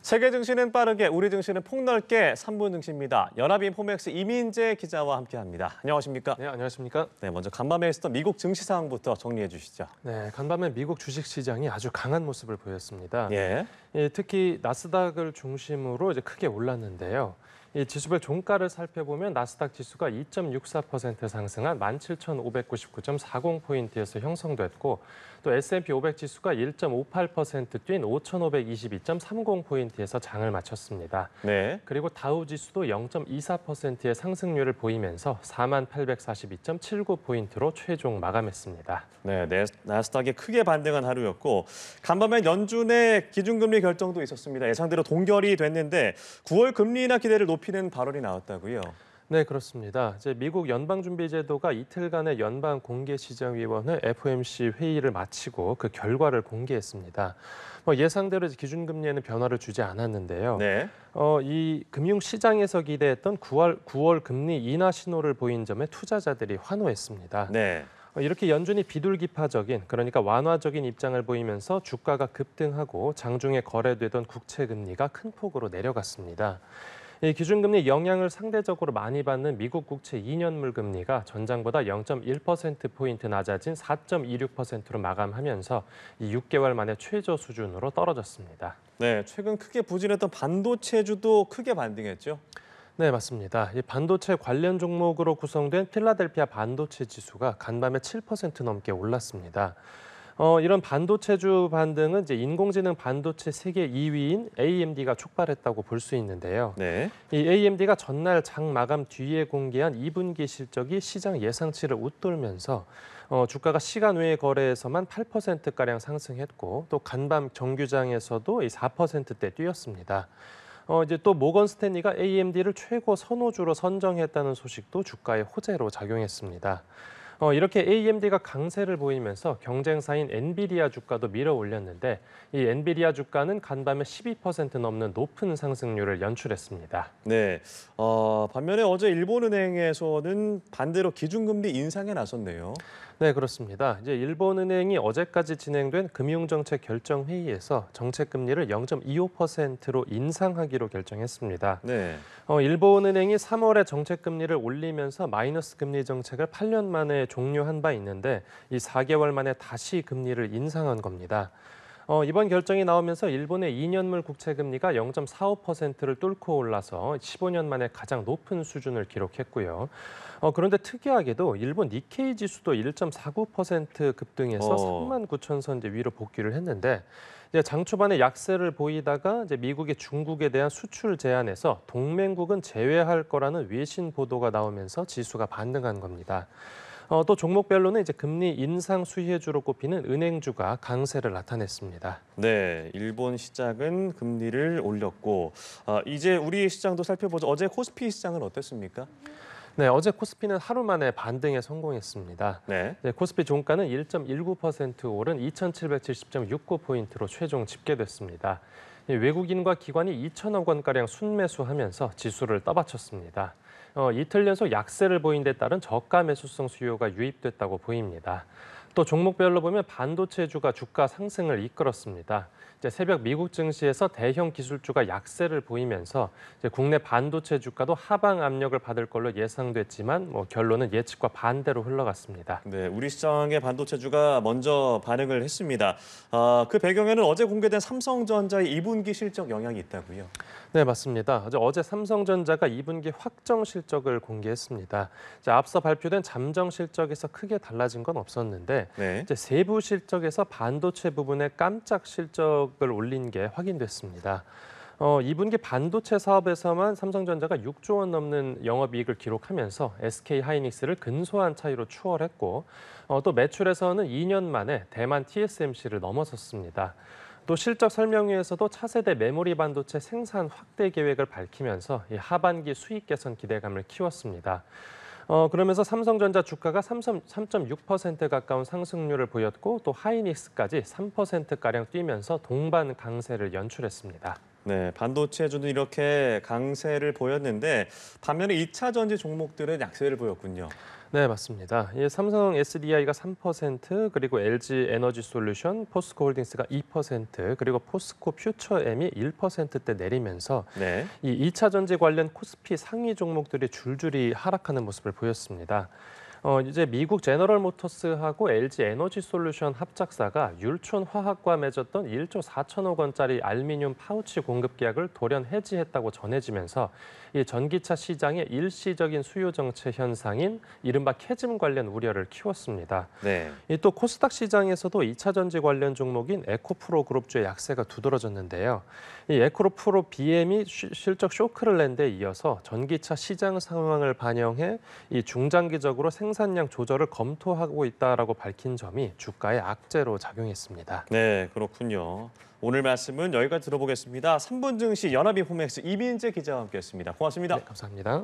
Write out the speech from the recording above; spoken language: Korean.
세계 증시는 빠르게, 우리 증시는 폭넓게 3분 증시입니다. 연합인포맥스 이민재 기자와 함께합니다. 안녕하십니까? 네, 안녕하십니까? 네, 먼저 간밤에 있었던 미국 증시 상황부터 정리해 주시죠. 네, 간밤에 미국 주식시장이 아주 강한 모습을 보였습니다. 예. 특히 나스닥을 중심으로 이제 크게 올랐는데요. 이 지수별 종가를 살펴보면 나스닥 지수가 2.64% 상승한 17,599.40포인트에서 형성됐고 또 S&P 500 지수가 1.58% 뛴 5,522.30포인트에서 장을 마쳤습니다. 네. 그리고 다우 지수도 0.24%의 상승률을 보이면서 4842.79포인트로 최종 마감했습니다. 네, 나스닥이 크게 반등한 하루였고 간밤에 연준의 기준금리 결정도 있었습니다. 예상대로 동결이 됐는데 9월 금리 인하 기대를 높이는 발언이 나왔다고요. 네, 그렇습니다. 이제 미국 연방준비제도가 이틀간의 연방공개시장위원회 FOMC 회의를 마치고 그 결과를 공개했습니다. 예상대로 기준금리에는 변화를 주지 않았는데요. 네. 이 금융시장에서 기대했던 9월 금리 인하 신호를 보인 점에 투자자들이 환호했습니다. 네. 이렇게 연준이 비둘기파적인, 그러니까 완화적인 입장을 보이면서 주가가 급등하고 장중에 거래되던 국채금리가 큰 폭으로 내려갔습니다. 이 기준금리 영향을 상대적으로 많이 받는 미국 국채 2년물 금리가 전장보다 0.1%포인트 낮아진 4.26%로 마감하면서 이 6개월 만에 최저 수준으로 떨어졌습니다. 네, 최근 크게 부진했던 반도체주도 크게 반등했죠. 네, 맞습니다. 이 반도체 관련 종목으로 구성된 필라델피아 반도체 지수가 간밤에 7% 넘게 올랐습니다. 이런 반도체주 반등은 이제 인공지능 반도체 세계 2위인 AMD가 촉발했다고 볼 수 있는데요. 네. 이 AMD가 전날 장 마감 뒤에 공개한 2분기 실적이 시장 예상치를 웃돌면서 주가가 시간 외의 거래에서만 8%가량 상승했고 또 간밤 정규장에서도 4%대 뛰었습니다. 이제 또 모건 스탠리가 AMD를 최고 선호주로 선정했다는 소식도 주가에 호재로 작용했습니다. 이렇게 AMD가 강세를 보이면서 경쟁사인 엔비디아 주가도 밀어 올렸는데 이 엔비디아 주가는 간밤에 12% 넘는 높은 상승률을 연출했습니다. 네. 반면에 어제 일본은행에서는 반대로 기준금리 인상에 나섰네요. 네, 그렇습니다. 이제 일본은행이 어제까지 진행된 금융정책 결정 회의에서 정책 금리를 0.25%로 인상하기로 결정했습니다. 네. 일본은행이 3월에 정책 금리를 올리면서 마이너스 금리 정책을 8년 만에 종료한 바 있는데 이 4개월 만에 다시 금리를 인상한 겁니다. 이번 결정이 나오면서 일본의 2년물 국채 금리가 0.45%를 뚫고 올라서 15년 만에 가장 높은 수준을 기록했고요. 그런데 특이하게도 일본 니케이 지수도 1.49% 급등해서 39,000선 위로 복귀를 했는데 이제 장 초반에 약세를 보이다가 이제 미국이 중국에 대한 수출 제한에서 동맹국은 제외할 거라는 외신 보도가 나오면서 지수가 반등한 겁니다. 또 종목별로는 이제 금리 인상 수혜주로 꼽히는 은행주가 강세를 나타냈습니다. 네, 일본 시장은 금리를 올렸고 이제 우리 시장도 살펴보죠. 어제 코스피 시장은 어땠습니까? 네, 어제 코스피는 하루 만에 반등에 성공했습니다. 네. 코스피 종가는 1.19% 오른 2,770.69포인트로 최종 집계됐습니다. 외국인과 기관이 2천억 원가량 순매수하면서 지수를 떠받쳤습니다. 이틀 연속 약세를 보인 데 따른 저가 매수성 수요가 유입됐다고 보입니다. 또 종목별로 보면 반도체주가 주가 상승을 이끌었습니다. 이제 새벽 미국 증시에서 대형 기술주가 약세를 보이면서 이제 국내 반도체 주가도 하방 압력을 받을 걸로 예상됐지만 결론은 예측과 반대로 흘러갔습니다. 네, 우리 시장의 반도체주가 먼저 반응을 했습니다. 그 배경에는 어제 공개된 삼성전자의 2분기 실적 영향이 있다고요? 네, 맞습니다. 어제 삼성전자가 2분기 확정 실적을 공개했습니다. 앞서 발표된 잠정 실적에서 크게 달라진 건 없었는데 네. 이제 세부 실적에서 반도체 부분에 깜짝 실적을 올린 게 확인됐습니다. 2분기 반도체 사업에서만 삼성전자가 6조 원 넘는 영업이익을 기록하면서 SK하이닉스를 근소한 차이로 추월했고 또 매출에서는 2년 만에 대만 TSMC를 넘어섰습니다. 또 실적 설명회에서도 차세대 메모리 반도체 생산 확대 계획을 밝히면서 하반기 수익 개선 기대감을 키웠습니다. 그러면서 삼성전자 주가가 3.6% 가까운 상승률을 보였고 또 하이닉스까지 3%가량 뛰면서 동반 강세를 연출했습니다. 네, 반도체주는 이렇게 강세를 보였는데 반면에 2차 전지 종목들은 약세를 보였군요. 네, 맞습니다. 삼성 SDI가 3%, 그리고 LG 에너지 솔루션, 포스코 홀딩스가 2%, 그리고 포스코 퓨처엠이 1%대 내리면서 네. 이 2차 전지 관련 코스피 상위 종목들이 줄줄이 하락하는 모습을 보였습니다. 이제 미국 제너럴 모터스하고 LG 에너지 솔루션 합작사가 율촌 화학과 맺었던 1조 4천억 원짜리 알루미늄 파우치 공급 계약을 돌연 해지했다고 전해지면서 이 전기차 시장의 일시적인 수요 정체 현상인 이른바 캐즘 관련 우려를 키웠습니다. 네. 또 코스닥 시장에서도 2차 전지 관련 종목인 에코프로 그룹주의 약세가 두드러졌는데요. 이 에코프로 BM이 실적 쇼크를 낸 데 이어서 전기차 시장 상황을 반영해 이 중장기적으로 생산량 조절을 검토하고 있다라고 밝힌 점이 주가에 악재로 작용했습니다. 네, 그렇군요. 오늘 말씀은 여기까지 들어보겠습니다. 3분 증시 연합인포맥스 이민재 기자와 함께했습니다. 고맙습니다. 네, 감사합니다.